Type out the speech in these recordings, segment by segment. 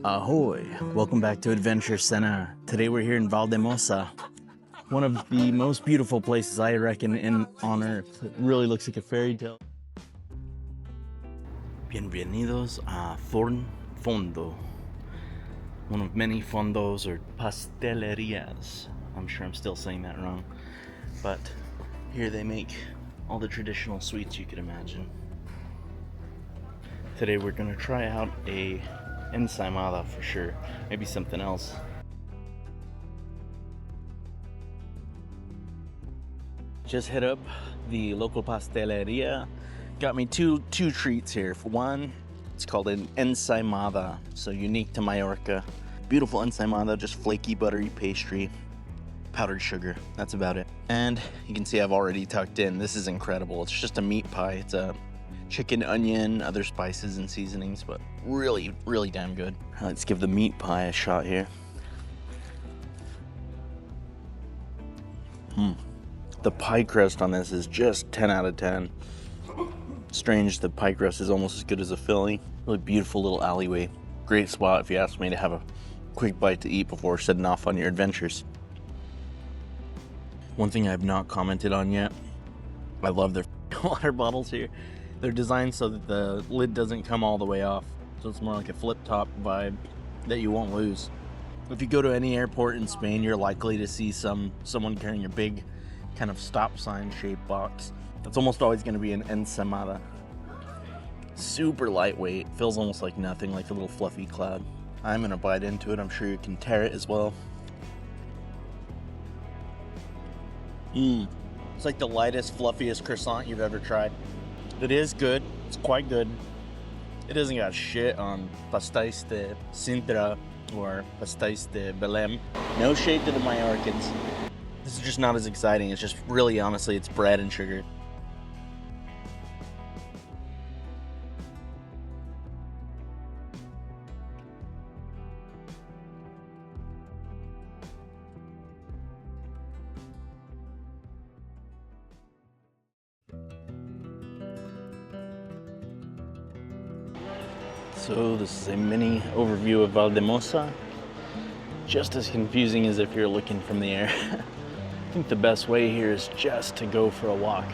Ahoy! Welcome back to Adventure Sena. Today we're here in Valldemossa, one of the most beautiful places I reckon on earth. It really looks like a fairy tale. Bienvenidos a Forn Fondo, one of many fondos or pastelerias. I'm sure I'm still saying that wrong, but here they make all the traditional sweets you could imagine. Today we're gonna try out a ensaimada for sure, maybe something else. Just hit up the local pasteleria. Got me two treats here. For one, it's called an ensaimada, so unique to Mallorca. Beautiful ensaimada, just flaky buttery pastry, powdered sugar, that's about it. And you can see I've already tucked in. This is incredible. It's just a meat pie. It's a chicken, onion, other spices and seasonings, but really, really damn good. Let's give the meat pie a shot here. The pie crust on this is just 10 out of 10. Strange, the pie crust is almost as good as the filling. Really beautiful little alleyway. Great spot if you ask me to have a quick bite to eat before setting off on your adventures. One thing I have not commented on yet, I love their water bottles here. They're designed so that the lid doesn't come all the way off. So it's more like a flip top vibe that you won't lose. If you go to any airport in Spain, you're likely to see someone carrying a big kind of stop sign shaped box. That's almost always going to be an ensaimada. Super lightweight, feels almost like nothing, like a little fluffy cloud. I'm going to bite into it. I'm sure you can tear it as well. It's like the lightest, fluffiest croissant you've ever tried. It is good. It's quite good. It doesn't got shit on pastéis de Sintra or pastéis de Belém. No shade to the Mallorcans. This is just not as exciting. It's just really, honestly, it's bread and sugar. So this is a mini overview of Valldemossa. Just as confusing as if you're looking from the air. I think the best way here is just to go for a walk.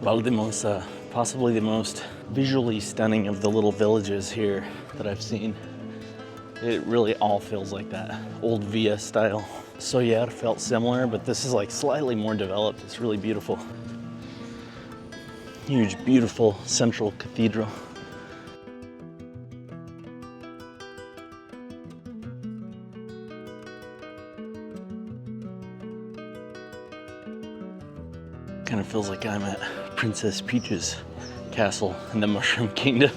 Valldemossa, possibly the most visually stunning of the little villages here that I've seen. It really all feels like that old villa style. Soller felt similar, but this is like slightly more developed. It's really beautiful. Huge, beautiful central cathedral. Kind of feels like I'm at Princess Peach's castle in the Mushroom Kingdom.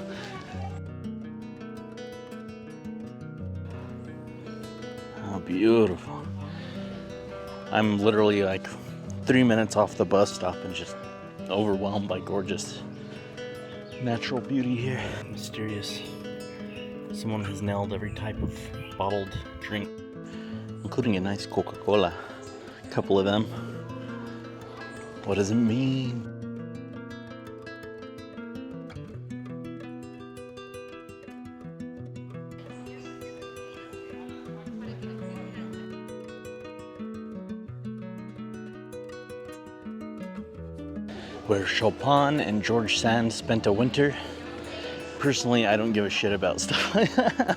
How beautiful. I'm literally like 3 minutes off the bus stop and just overwhelmed by gorgeous natural beauty here. Mysterious. Someone has nailed every type of bottled drink, including a nice Coca-Cola. A couple of them. What does it mean? Where Chopin and George Sand spent a winter. Personally, I don't give a shit about stuff like that.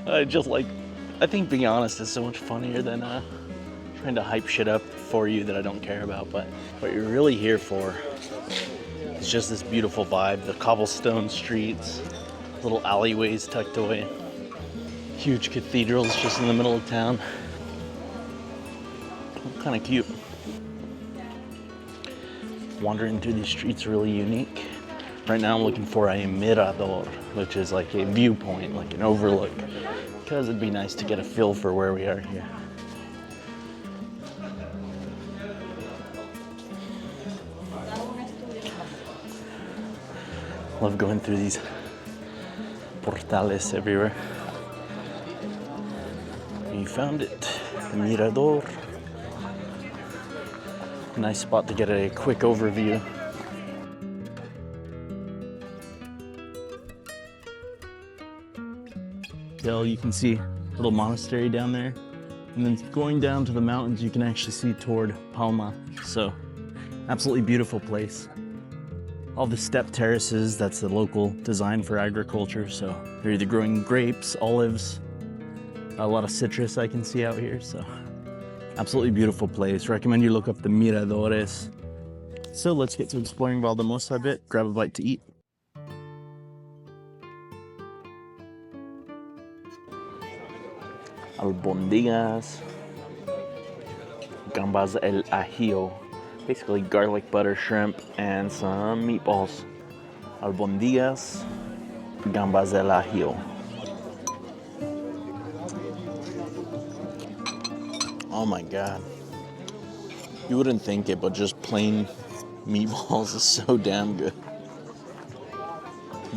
I think being honest is so much funnier than trying to hype shit up for you that I don't care about. But what you're really here for is just this beautiful vibe, the cobblestone streets, little alleyways tucked away, huge cathedrals just in the middle of town. Kind of cute. Wandering through these streets really unique. Right now I'm looking for a Mirador, which is like a viewpoint, like an overlook, because it'd be nice to get a feel for where we are here. Love going through these portales everywhere. You found it, the Mirador. Nice spot to get a quick overview. detail. You can see a little monastery down there. And then going down to the mountains, you can actually see toward Palma. So, absolutely beautiful place. All the step terraces, that's the local design for agriculture. So they're either growing grapes, olives, a lot of citrus I can see out here. So absolutely beautiful place. Recommend you look up the Miradores. So let's get to exploring Valldemossa a bit, grab a bite to eat. Albondigas, gambas el ajillo, basically garlic butter shrimp and some meatballs. Albondigas, gambas el ajillo. Oh my god. You wouldn't think it, but just plain meatballs is so damn good.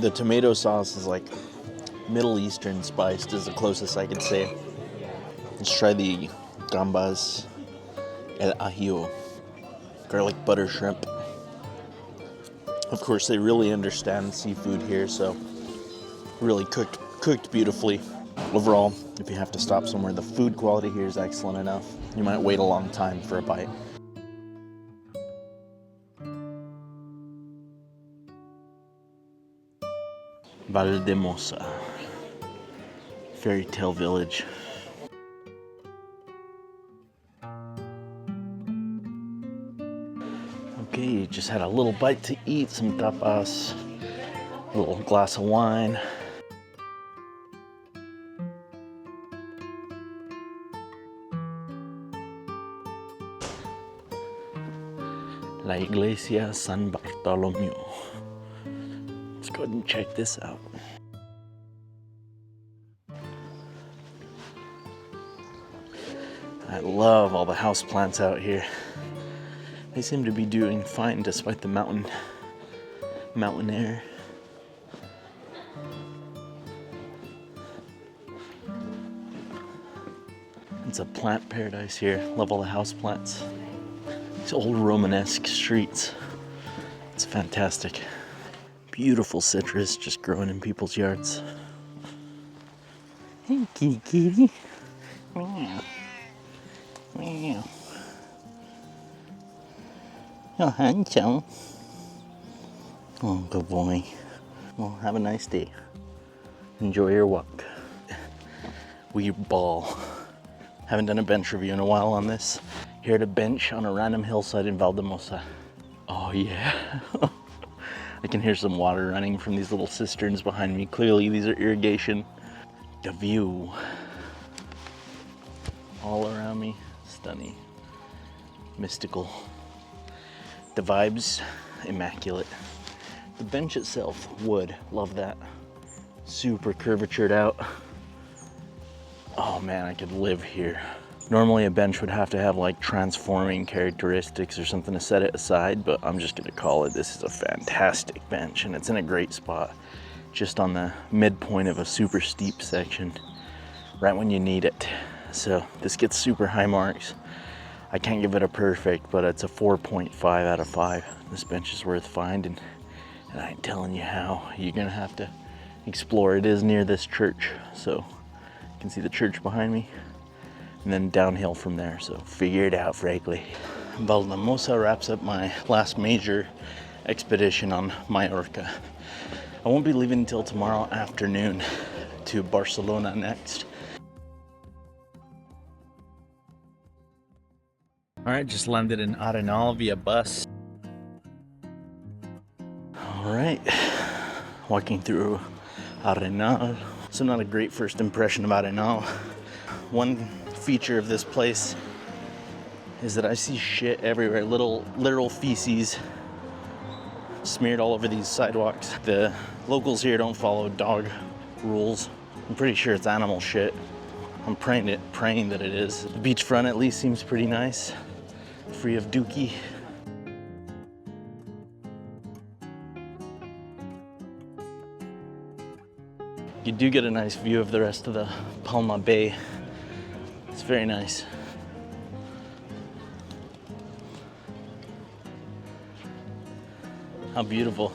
The tomato sauce is like Middle Eastern spiced is the closest I could say. Let's try the gambas el ajillo, garlic butter shrimp. Of course, they really understand seafood here, so really cooked beautifully. Overall, if you have to stop somewhere, the food quality here is excellent enough. You might wait a long time for a bite. Valldemossa, fairy tale village. Okay, just had a little bite to eat, some tapas, a little glass of wine. La Iglesia San Bartolomeo. Let's go ahead and check this out. I love all the houseplants out here. They seem to be doing fine despite the mountain air. It's a plant paradise here. Love all the houseplants. These old Romanesque streets. It's fantastic. Beautiful citrus just growing in people's yards. Hey, kitty kitty. Meow. Meow. Oh, handsome. Oh, good boy. Well, have a nice day. Enjoy your walk. We ball. Haven't done a bench review in a while on this. Here at a bench on a random hillside in Valldemossa. Oh yeah. I can hear some water running from these little cisterns behind me. Clearly these are irrigation. The view all around me, stunning, mystical. The vibes, immaculate. The bench itself, wood, love that. Super curvatured out. Oh man, I could live here. Normally a bench would have to have like transforming characteristics or something to set it aside, but I'm just gonna call it, this is a fantastic bench and it's in a great spot. Just on the midpoint of a super steep section, right when you need it. So this gets super high marks. I can't give it a perfect, but it's a 4.5 out of 5. This bench is worth finding, and I ain't telling you how. You're gonna have to explore. It is near this church, so you can see the church behind me, and then downhill from there, so figure it out, frankly. Valldemossa wraps up my last major expedition on Mallorca. I won't be leaving until tomorrow afternoon to Barcelona next. All right, just landed in Arenal via bus. All right, walking through Arenal. So not a great first impression of Arenal. One feature of this place is that I see shit everywhere, literal feces smeared all over these sidewalks. The locals here don't follow dog rules. I'm pretty sure it's animal shit. I'm praying that it is. The beachfront at least seems pretty nice. Free of dookie. You do get a nice view of the rest of the Palma Bay. It's very nice. How beautiful.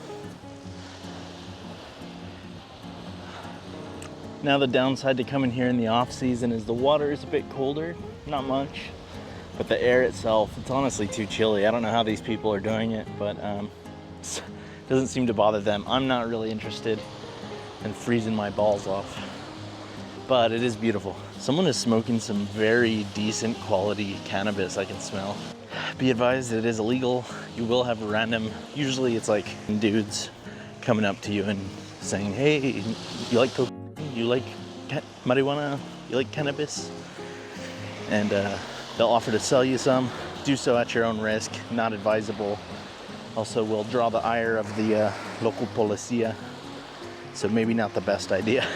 Now the downside to coming here in the off season is the water is a bit colder, not much, but the air itself, it's honestly too chilly. I don't know how these people are doing it, but it doesn't seem to bother them. I'm not really interested in freezing my balls off, but it is beautiful. Someone is smoking some very decent quality cannabis I can smell. Be advised, it is illegal. You will have random, usually it's like dudes coming up to you and saying, hey, you like cocaine? You like marijuana? You like cannabis? And they'll offer to sell you some. Do so at your own risk, not advisable. Also will draw the ire of the local policia. So maybe not the best idea.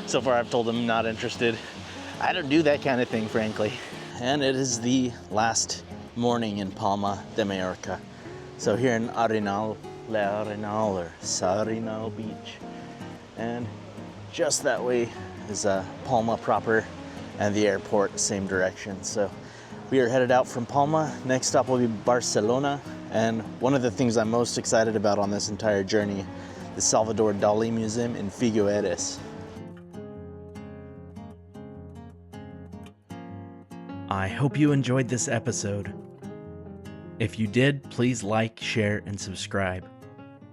So far I've told them not interested. I don't do that kind of thing, frankly. And it is the last morning in Palma de Mallorca. So here in Arenal, or Arenal Beach. And just that way is Palma proper and the airport, same direction. So we are headed out from Palma. Next stop will be Barcelona. And one of the things I'm most excited about on this entire journey, the Salvador Dali Museum in Figueres. I hope you enjoyed this episode. If you did, please like, share, and subscribe.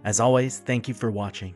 As always, thank you for watching.